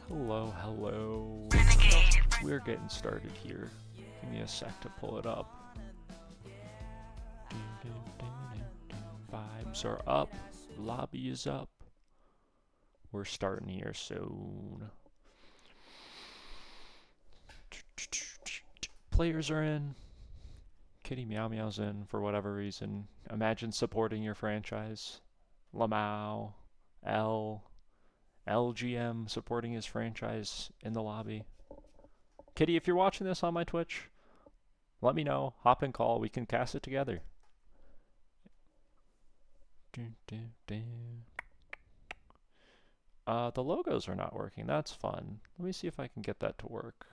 Hello, hello. We're getting started here. Give me a sec to pull it up. Vibes are up. Lobby is up. We're starting here soon. Players are in. Kitty Meow Meow's in for whatever reason. Imagine supporting your franchise. Lamau, LGM supporting his franchise in the lobby. Kitty, if you're watching this on my Twitch, let me know. Hop in call. We can cast it together. The logos are not working. That's fun. Let me see if I can get that to work.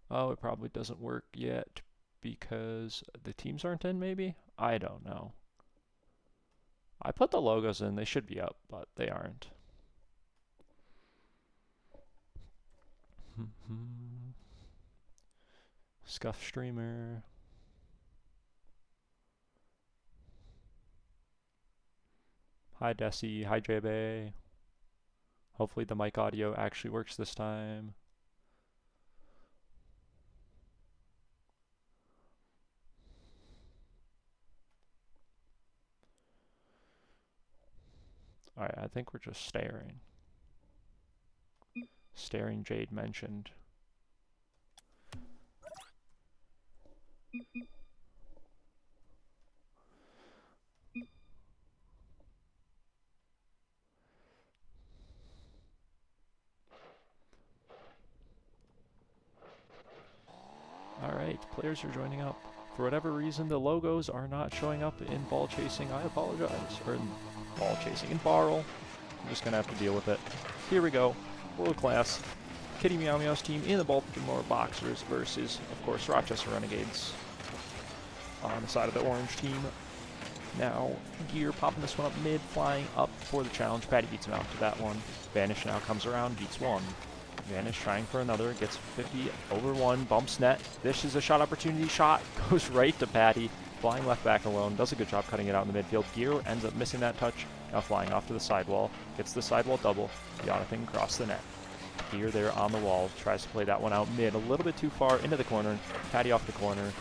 Oh, it probably doesn't work yet because the teams aren't in, maybe? I don't know. I put the logos in. They should be up, but they aren't. Scuff streamer. Hi Desi, hi JB. Hopefully the mic audio actually works this time. Alright, I think we're just staring. Staring Jade mentioned. Alright, players are joining up. For whatever reason, the logos are not showing up in ball chasing. I apologize. Or in ball chasing. In Barrel. I'm just going to have to deal with it. Here we go. World class. Kitty Meow Meow's team in the Baltimore Boxers versus, of course, Rochester Renegades on the side of the orange team. Now, Gear popping this one up mid, flying up for the challenge. Patty beats him out to that one. Vanish now comes around, beats one. Vanish trying for another, gets 50 over one, bumps net. This is a shot opportunity, shot goes right to Patty. Flying left back alone, does a good job cutting it out in the midfield. Gear ends up missing that touch, now flying off to the sidewall. Gets the sidewall double, Jonathan across the net. Gear there on the wall, tries to play that one out mid, a little bit too far into the corner. Patty off the corner,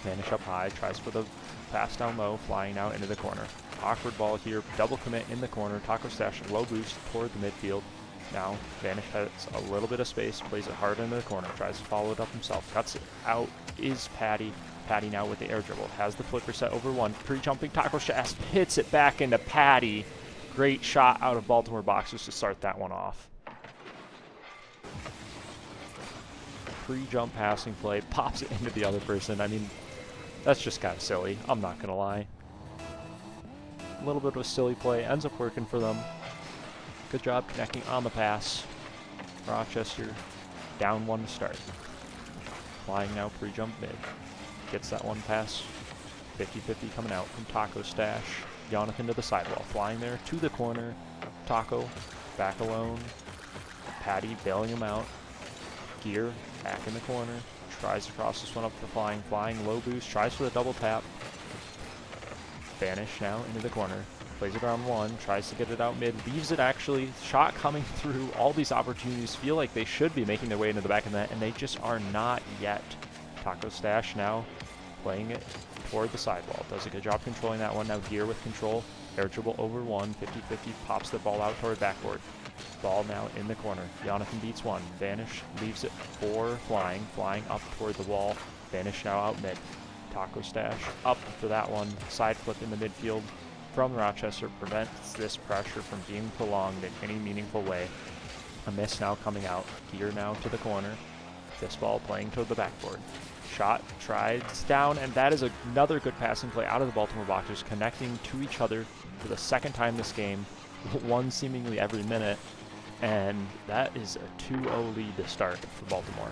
Vanish up high, tries for the pass down low, flying out into the corner. Awkward ball here, double commit in the corner. Taco Stash low boost toward the midfield. Now, Vanish has a little bit of space, plays it hard into the corner, tries to follow it up himself, cuts it out, is Patty. Patty now with the air dribble, has the flipper set over one, pre-jumping Taco Stash, hits it back into Patty. Great shot out of Baltimore Boxers to start that one off. Pre-jump passing play, pops it into the other person. I mean, that's just kind of silly, I'm not going to lie. A little bit of a silly play, ends up working for them. Good job connecting on the pass. Rochester down one to start. Flying now pre-jump mid. Gets that one pass. 50-50 coming out from Taco Stash. Jonathan to the sidewall. Flying there to the corner. Taco back alone. Patty bailing him out. Gear back in the corner. Tries to cross this one up for flying. Flying low boost. Tries for the double tap. Vanish now into the corner. Plays it around one, tries to get it out mid, leaves it actually. Shot coming through. All these opportunities feel like they should be making their way into the back of the net, and they just are not yet. Taco Stash now playing it toward the sidewall. Does a good job controlling that one. Now Gear with control. Air dribble over one. 50-50 pops the ball out toward backboard. Ball now in the corner. Jonathan beats one. Vanish leaves it for flying. Flying up toward the wall. Vanish now out mid. Taco Stash up for that one. Side flip in the midfield from Rochester prevents this pressure from being prolonged in any meaningful way. A miss now coming out. Gear now to the corner. This ball playing toward the backboard. Shot tries down, and that is another good passing play out of the Baltimore Boxers, connecting to each other for the second time this game, one seemingly every minute, and that is a 2-0 lead to start for Baltimore.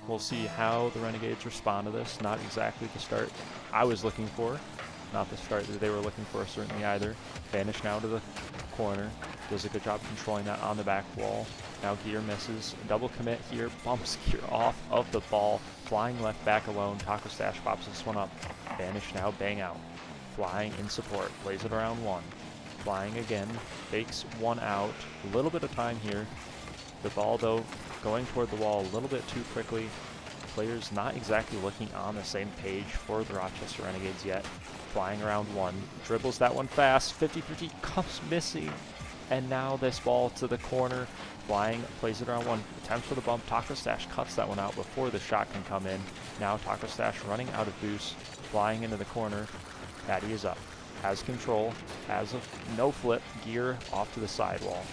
We'll see how the Renegades respond to this. Not exactly the start I was looking for. Not the start that they were looking for, certainly either. Vanish now to the corner. Does a good job controlling that on the back wall. Now Gear misses. Double commit here. Bumps Gear off of the ball. Flying left back alone. Taco Stash pops this one up. Vanish now bang out. flying in support, plays it around 1. Flying again, takes 1 out. A little bit of time here. The ball, though, going toward the wall a little bit too quickly. Players not exactly looking on the same page for the Rochester Renegades yet. Flying around 1, dribbles that one fast, 50-50, comes missing. And now this ball to the corner, flying, plays it around 1, attempts for the bump. Taco Stash cuts that one out before the shot can come in. Now Taco Stash running out of boost, flying into the corner. Patty is up, has control, has a no flip, gear off to the sidewall.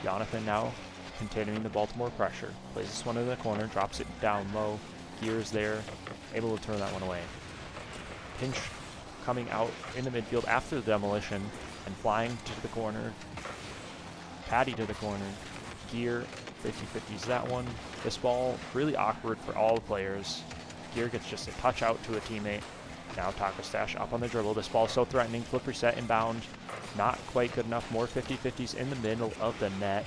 Jonathan now continuing the Baltimore pressure, plays this one in the corner, drops it down low, gears there, able to turn that one away. Pinch coming out in the midfield after the demolition and flying to the corner. Patty to the corner, gear, 50-50s that one. This ball really awkward for all the players. Gear gets just a touch out to a teammate. Now Taco Stash up on the dribble. This ball is so threatening. Flip reset inbound. Not quite good enough. More 50-50s in the middle of the net.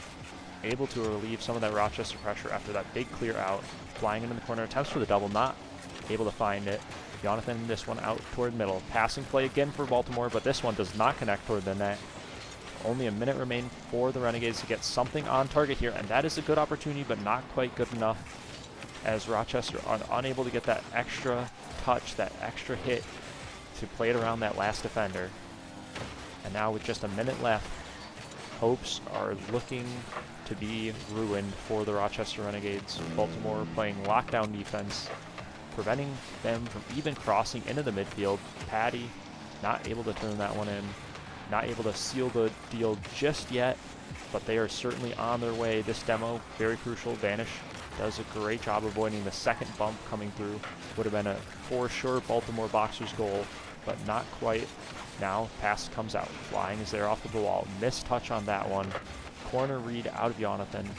Able to relieve some of that Rochester pressure after that big clear out. Flying into the corner. Attempts for the double. Not able to find it. Jonathan, this one out toward middle. Passing play again for Baltimore, but this one does not connect toward the net. Only a minute remains for the Renegades to get something on target here, and that is a good opportunity, but not quite good enough, as Rochester are unable to get that extra touch, that extra hit to play it around that last defender. And now with just a minute left, hopes are looking to be ruined for the Rochester Renegades. Baltimore playing lockdown defense, preventing them from even crossing into the midfield. Patty not able to turn that one in. Not able to seal the deal just yet, but they are certainly on their way. This demo, very crucial. Vanish does a great job avoiding the second bump coming through. Would have been a for sure Baltimore Boxers goal, but not quite. Now pass comes out. Flying is there off of the wall. Missed touch on that one. Corner read out of Jonathan.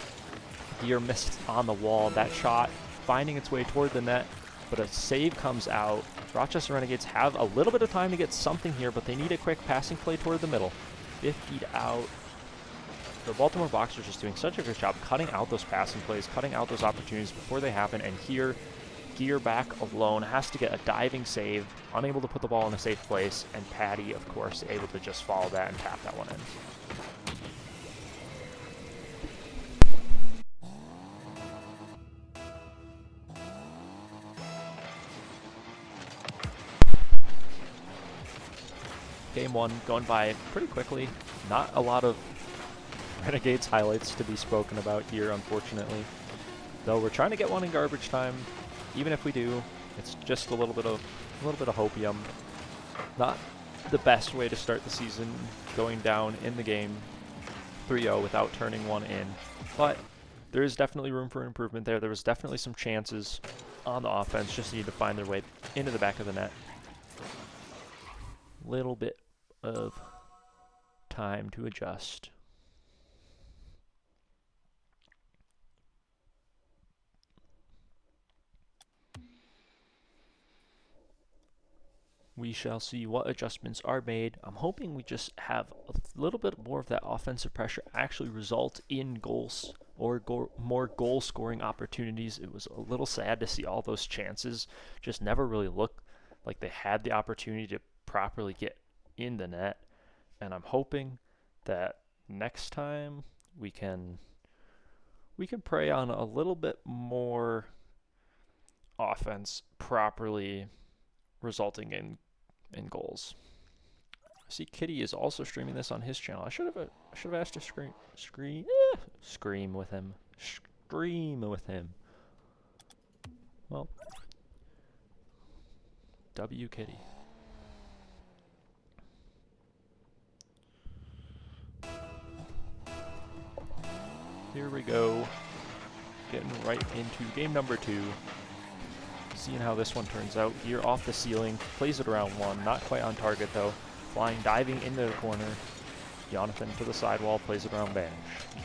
Gear missed on the wall. That shot finding its way toward the net, but a save comes out. Rochester Renegades have a little bit of time to get something here, but they need a quick passing play toward the middle. 50'd out. The Baltimore Boxers just doing such a good job cutting out those passing plays, cutting out those opportunities before they happen, and here, Gear back alone, has to get a diving save, unable to put the ball in a safe place, and Patty, of course, able to just follow that and tap that one in. Game 1 going by pretty quickly. Not a lot of Renegades highlights to be spoken about here, unfortunately. Though we're trying to get one in garbage time. Even if we do, it's just a little bit of hopium. Not the best way to start the season, going down in the game 3-0 without turning one in. But there is definitely room for improvement there. There was definitely some chances on the offense. Just need to find their way into the back of the net. Little bit of time to adjust. We shall see what adjustments are made. I'm hoping we just have a little bit more of that offensive pressure actually result in goals or more goal scoring opportunities. It was a little sad to see all those chances just never really look like they had the opportunity to properly get in the net. And I'm hoping that next time we can prey on a little bit more offense properly resulting in goals. I see Kitty is also streaming this on his channel. I should have asked to scream with him. Stream with him. Well, W Kitty. Here we go. Getting right into game number 2. Seeing how this one turns out. Gear off the ceiling, plays it around 1, not quite on target though. Flying, diving into the corner. Jonathan to the sidewall, plays it around Vanish.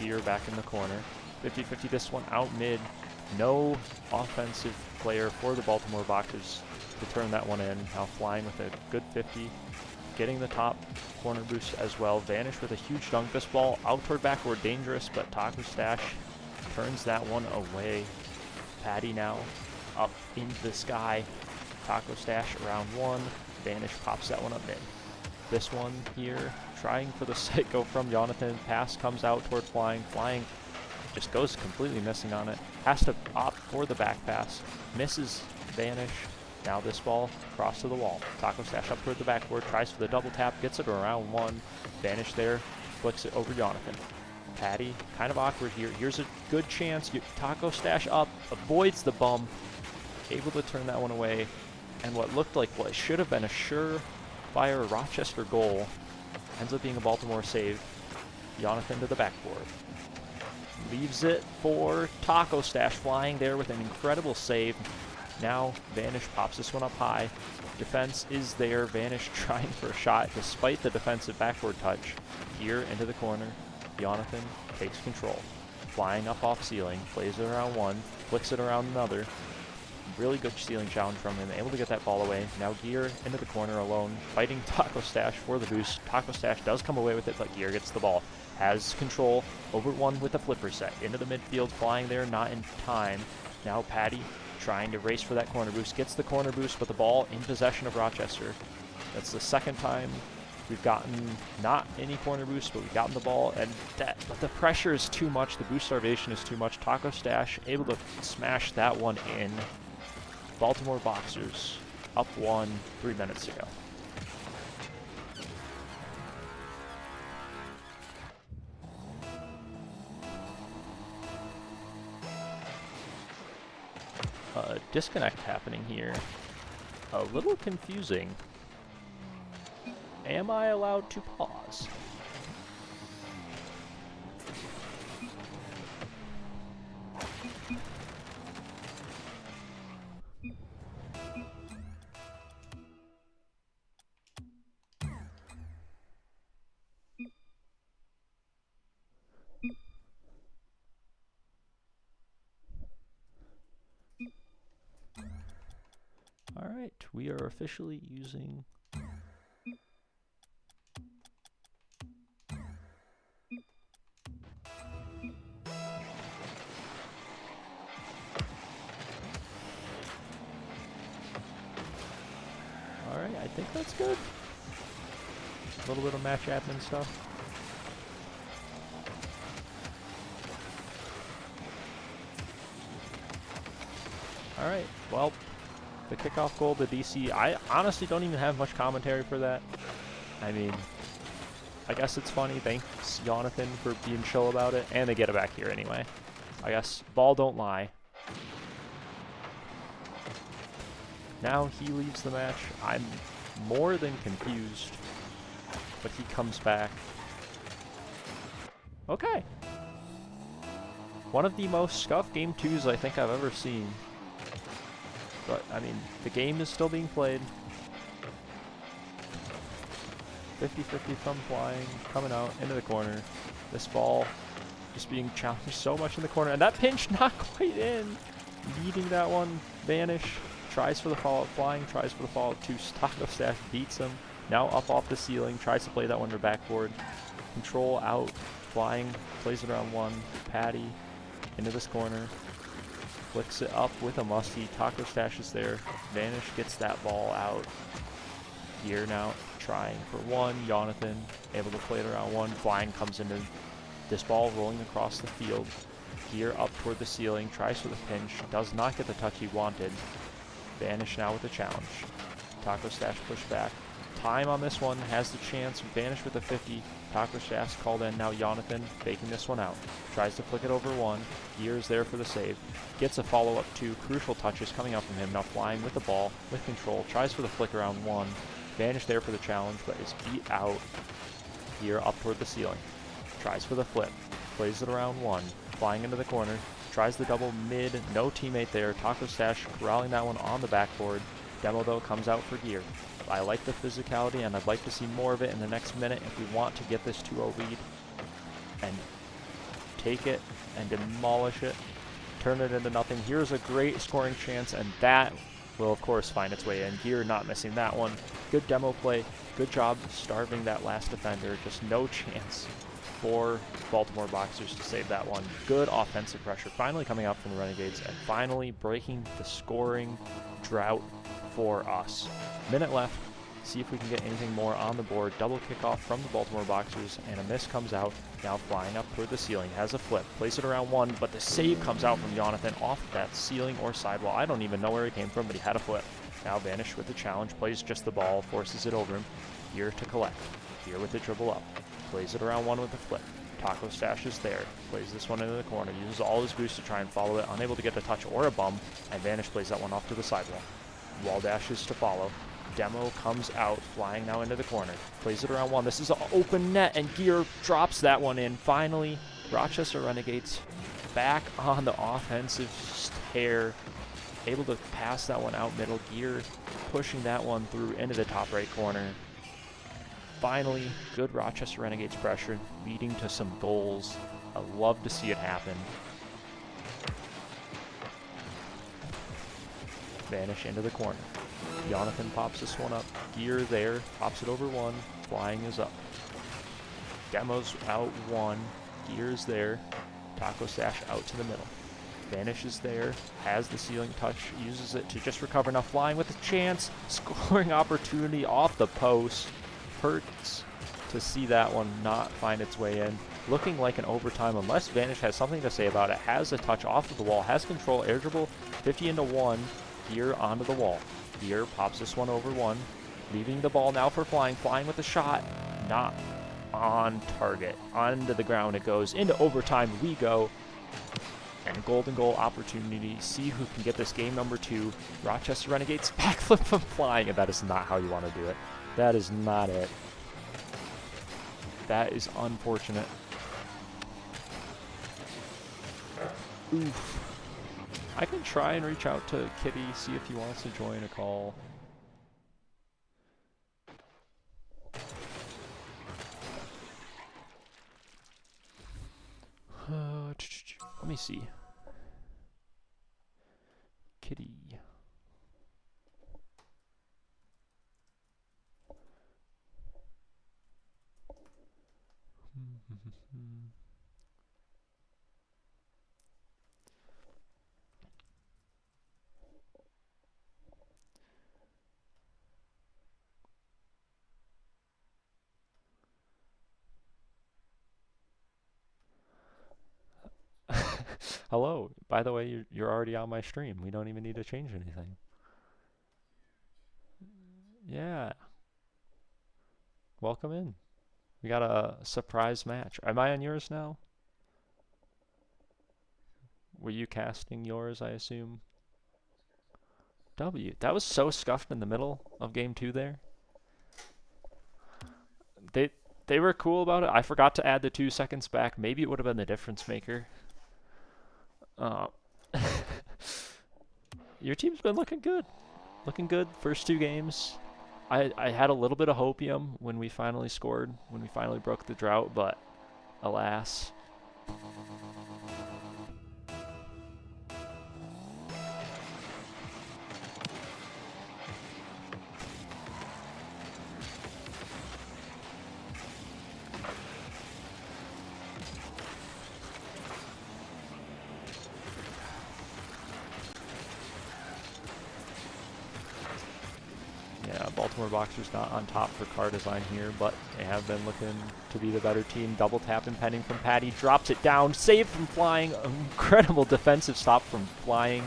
Gear back in the corner. 50-50 this one out mid. No offensive player for the Baltimore Boxers to turn that one in. Now flying with a good 50. Getting the top corner boost as well. Vanish with a huge dunk. This ball out toward backward, dangerous, but Taco Stash turns that one away. Patty now up into the sky. Taco Stash around 1. Vanish pops that one up mid. this one here, trying for the psycho from Jonathan. Pass comes out toward Flying. Flying just goes completely missing on it. Has to opt for the back pass. Misses Vanish. Now this ball across to the wall. Taco Stash up toward the backboard. Tries for the double tap. Gets it around one. Vanish there. Flicks it over Jonathan. Patty, kind of awkward here. Here's a good chance. Taco Stash up. Avoids the bump. Able to turn that one away. And what looked like what should have been a surefire Rochester goal ends up being a Baltimore save. Jonathan to the backboard. Leaves it for Taco Stash, Flying there with an incredible save. Now Vanish pops this one up high. Defense is there. Vanish trying for a shot despite the defensive backboard touch. Here into the corner. Jonathan takes control. Flying up off ceiling. Plays it around one. Flicks it around another. Really good ceiling challenge from him. Able to get that ball away. Now Gear into the corner alone. Fighting Taco Stash for the boost. Taco Stash does come away with it, but Gear gets the ball. Has control over one with a flipper set. Into the midfield. Flying there. Not in time. Now Patty trying to race for that corner boost. Gets the corner boost, but the ball in possession of Rochester. That's the second time we've gotten not any corner boost, but we've gotten the ball, and but the pressure is too much. The boost starvation is too much. Taco Stash able to smash that one in. Baltimore Boxers up 1 3 minutes ago. Disconnect happening here. A little confusing. Am I allowed to pause? All right, we are officially using all right, I think that's good. A little bit of match admin stuff. All right, well, the kickoff goal to DC, I honestly don't even have much commentary for that. I mean, I guess it's funny. Thanks, Jonathan, for being chill about it. And they get it back here anyway. I guess ball don't lie. Now he leaves the match. I'm more than confused. But he comes back. Okay. One of the most scuffed Game 2s I think I've ever seen. But, I mean, the game is still being played. 50-50 from Flying, coming out into the corner. This ball just being challenged so much in the corner. And that pinch not quite in. Leading that one. Vanish. Tries for the follow-up. Flying tries for the follow-up too. Taco Stash beats him. Now up off the ceiling. Tries to play that one to backboard. Control out. Flying. Plays it around one. Patty. Into this corner. Flicks it up with a musty. Taco Stash is there. Vanish gets that ball out. Here now trying for one. Jonathan able to play it around one. Flying comes into this ball rolling across the field. Here up toward the ceiling. Tries for the pinch. Does not get the touch he wanted. Vanish now with the challenge. Taco Stash push back. Time on this one. Has the chance. Vanish with a 50. Taco Stash called in. Now Jonathan faking this one out. Tries to flick it over one. Gear is there for the save. Gets a follow-up two. Crucial touches coming up from him. Now Flying with the ball. With control. Tries for the flick around one. Vanish there for the challenge, but is beat out. Here up toward the ceiling. Tries for the flip. Plays it around one. Flying into the corner. Tries the double mid. No teammate there. Taco Stash corralling that one on the backboard. Demo, though, comes out for Gear. I like the physicality, and I'd like to see more of it in the next minute if we want to get this 2-0 lead and take it and demolish it, turn it into nothing. Here's a great scoring chance, and that will, of course, find its way in. Gear not missing that one. Good demo play. Good job starving that last defender. Just no chance for Baltimore Boxers to save that one. Good offensive pressure finally coming out from the Renegades and finally breaking the scoring drought for us. Minute left. See if we can get anything more on the board. Double kickoff from the Baltimore Boxers, and a miss comes out. Now flying up toward the ceiling. Has a flip. Plays it around one, but the save comes out from Jonathan off that ceiling or sidewall. I don't even know where he came from, but he had a flip. Now Vanish with the challenge. Plays just the ball. Forces it over him. Here to collect. Here with the dribble up. Plays it around one with a flip. Taco Stash is there. Plays this one into the corner. Uses all his boost to try and follow it. Unable to get a touch or a bump. And Vanish plays that one off to the sidewall. Wall dashes to follow. Demo comes out, flying now into the corner. Plays it around one. This is an open net, and Gear drops that one in. Finally, Rochester Renegades back on the offensive tear. Able to pass that one out middle. Gear pushing that one through into the top right corner. Finally, good Rochester Renegades pressure, leading to some goals. I love to see it happen. Vanish into the corner. Jonathan pops this one up. Gear there, pops it over one. Flying is up. Demo's out one. Gear's there. Taco Stash out to the middle. Vanish is there, has the ceiling touch, uses it to just recover. Now flying with a chance, scoring opportunity off the post. Hurts to see that one not find its way in. Looking like an overtime, unless Vanish has something to say about it. Has a touch off of the wall, has control, air dribble, 50 into one. Gear onto the wall. Gear pops this one over one, leaving the ball now for flying. Flying with a shot, not on target. Onto the ground it goes. Into overtime we go. And golden goal opportunity. See who can get this game number 2. Rochester Renegades backflip from flying, and that is not how you want to do it. That is not it. That is unfortunate. Oof. I can try and reach out to Kitty, see if he wants to join a call. Let me see. Kitty. Hello. By the way, you're already on my stream. We don't even need to change anything. Yeah. Welcome in. We got a surprise match. Am I on yours now? Were you casting yours, I assume? W. That was so scuffed in the middle of game 2 there. They were cool about it. I forgot to add the 2 seconds back. Maybe it would have been the difference maker. Your team's been looking good. Looking good. First 2 games. I had a little bit of hopium when we finally scored, when we finally broke the drought, but alas. Baltimore Boxers not on top for car design here, but they have been looking to be the better team. Double tap impending from Patty, drops it down, saved from flying, incredible defensive stop from flying.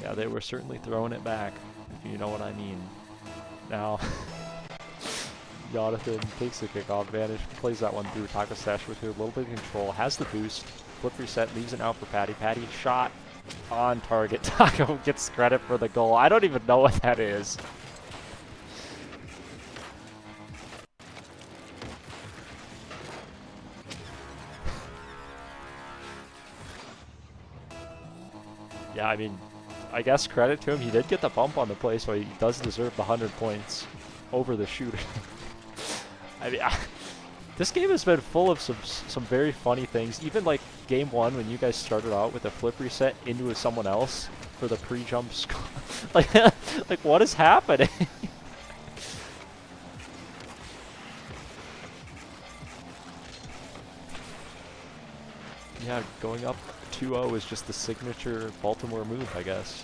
Yeah, they were certainly throwing it back, if you know what I mean. Now, Jonathan takes the kickoff, Vanish, plays that one through. Taco Stash with a little bit of control, has the boost, flip reset, leaves it out for Patty. Patty shot on target. Taco gets credit for the goal. I don't even know what that is. Yeah, I mean, I guess credit to him. He did get the bump on the play, so he does deserve the 100 points over the shooter. I mean, This game has been full of some very funny things. Even like game 1 when you guys started out with a flip reset into someone else for the pre-jump score. like what is happening? Yeah, going up 2-0 is just the signature Baltimore move, I guess.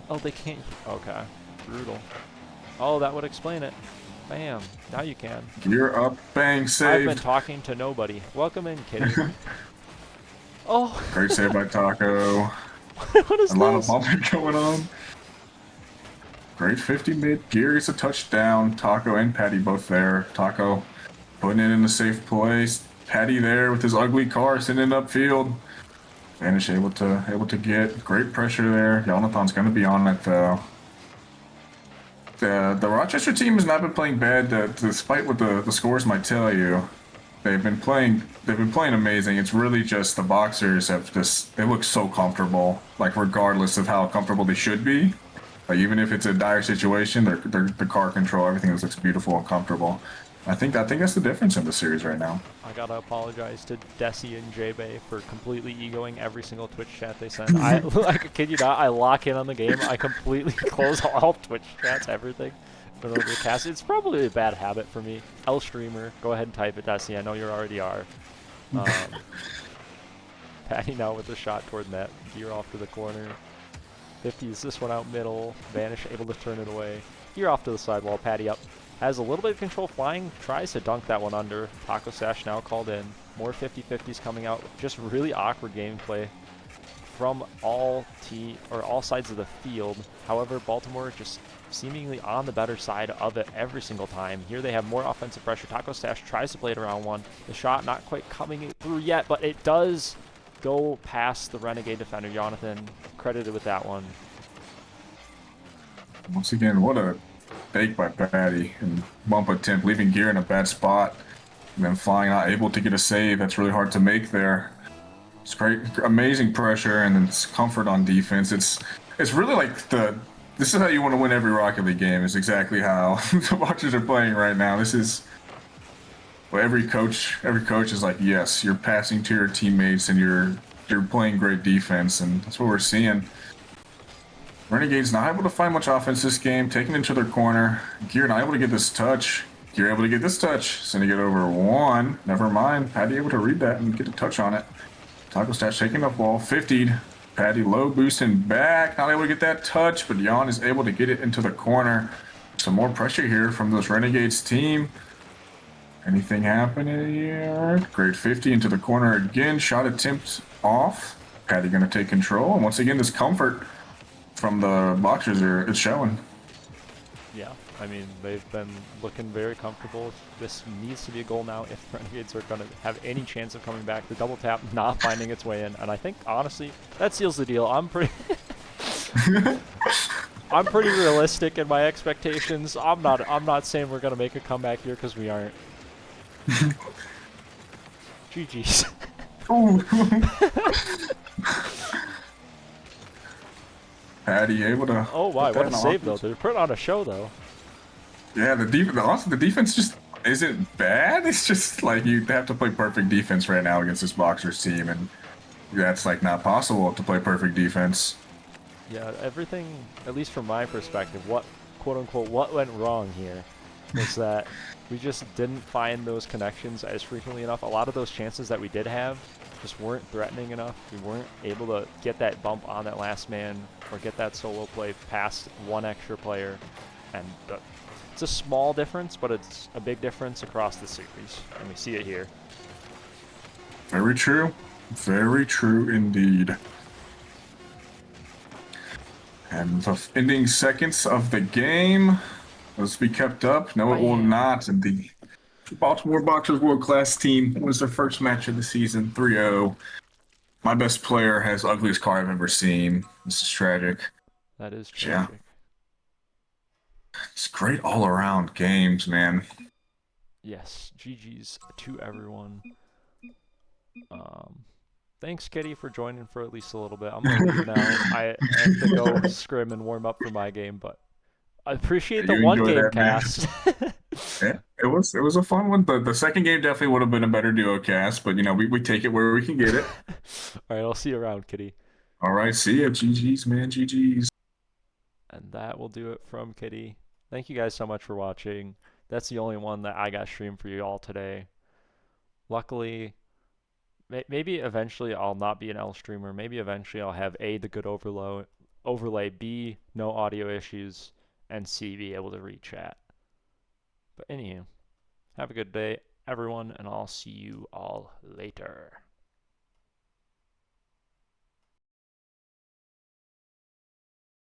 Oh, they can't. Okay. Brutal. Oh, that would explain it. Bam. Now you can. You're up. Bang. Saved. I've been talking to nobody. Welcome in, Kitty. Oh. Great save by Taco. What is A this? lot of bumping going on. Great 50 mid. Gear gets a touchdown. Taco and Patty both there. Taco putting it in a safe place. Patty there with his ugly car sending it upfield. Vanish able to get great pressure there. Jonathan's going to be on it though. The Rochester team has not been playing bad, despite what the scores might tell you. They've been playing amazing. It's really just the Boxers they look so comfortable, like regardless of how comfortable they should be. Like even if it's a dire situation, the car control, everything looks beautiful and comfortable. I think that's the difference in the series right now. I gotta apologize to Desi and J-Bay for completely egoing every single Twitch chat they send. I kid you not, I lock in on the game, I completely close all Twitch chats, everything, in order to cast. It's probably a bad habit for me. L streamer, go ahead and type it, Desi. I know you already are. Patty now with a shot toward net. Gear off to the corner. 50 is this one out middle. Vanish able to turn it away. Gear off to the sidewall. Patty up. Has a little bit of control flying, tries to dunk that one under. Taco Sash now called in. More 50-50s coming out. Just really awkward gameplay from all sides of the field. However, Baltimore just seemingly on the better side of it every single time. Here they have more offensive pressure. Taco Stash tries to play it around one. The shot not quite coming through yet, but it does go past the Renegade defender. Jonathan credited with that one. Once again, what a fake by Patty and bump attempt, leaving Gear in a bad spot, and then flying not able to get a save. That's really hard to make there. It's great, amazing pressure, and then it's comfort on defense. It's really like this is how you want to win every Rocket League game. Is exactly how the Boxers are playing right now. This is well, every coach is like, yes, you're passing to your teammates and you're playing great defense, and that's what we're seeing. Renegade's not able to find much offense this game, taking into their corner. Gear not able to get this touch. Gear able to get this touch, sending it over one. Never mind. Patty able to read that and get a touch on it. Taco Stash taking up ball, 50'd. Patty low boosting back, not able to get that touch, but Jan is able to get it into the corner. Some more pressure here from this Renegades team. Anything happening here? Great 50 into the corner again. Shot attempt off. Patty gonna take control, and once again, this comfort from the Boxers it's showing. Yeah, I mean, they've been looking very comfortable. This needs to be a goal now if Renegades are going to have any chance of coming back. The double tap not finding its way in, and I think, honestly, that seals the deal. I'm pretty realistic in my expectations. I'm not saying we're going to make a comeback here, because we aren't. GG's. Patty able to. Oh wow, what a save though. They're putting on a show though. Yeah, the defense just isn't bad. It's just like you have to play perfect defense right now against this Boxers team, and that's like not possible to play perfect defense. Yeah, everything, at least from my perspective, what quote unquote what went wrong here was that we just didn't find those connections as frequently enough. A lot of those chances that we did have just weren't threatening enough. We weren't able to get that bump on that last man or get that solo play past one extra player. And it's a small difference, but it's a big difference across the series, and we see it here. Very true. Very true indeed. And the ending seconds of the game, let's be kept up. No, it will not. And the Baltimore Boxers world-class team was their first match of the season, 3-0. My best player has ugliest car I've ever seen. This is tragic. That is tragic. Yeah. It's great all-around games, man. Yes, GG's to everyone. Thanks, Kitty, for joining for at least a little bit. I'm gonna leave now. I have to go scrim and warm up for my game, but I appreciate the You one enjoy game that, man. cast. Yeah, it was a fun one. The second game definitely would have been a better duo cast, but we take it where we can get it. All right, I'll see you around, Kitty. All right, see ya. GG's, man. GG's. And that will do it from Kitty. Thank you guys so much for watching. That's the only one that I got streamed for you all today. Luckily, maybe eventually I'll not be an L streamer. Maybe eventually I'll have A, the good overlay, B, no audio issues, and C, be able to read chat. But anywho, have a good day, everyone, and I'll see you all later.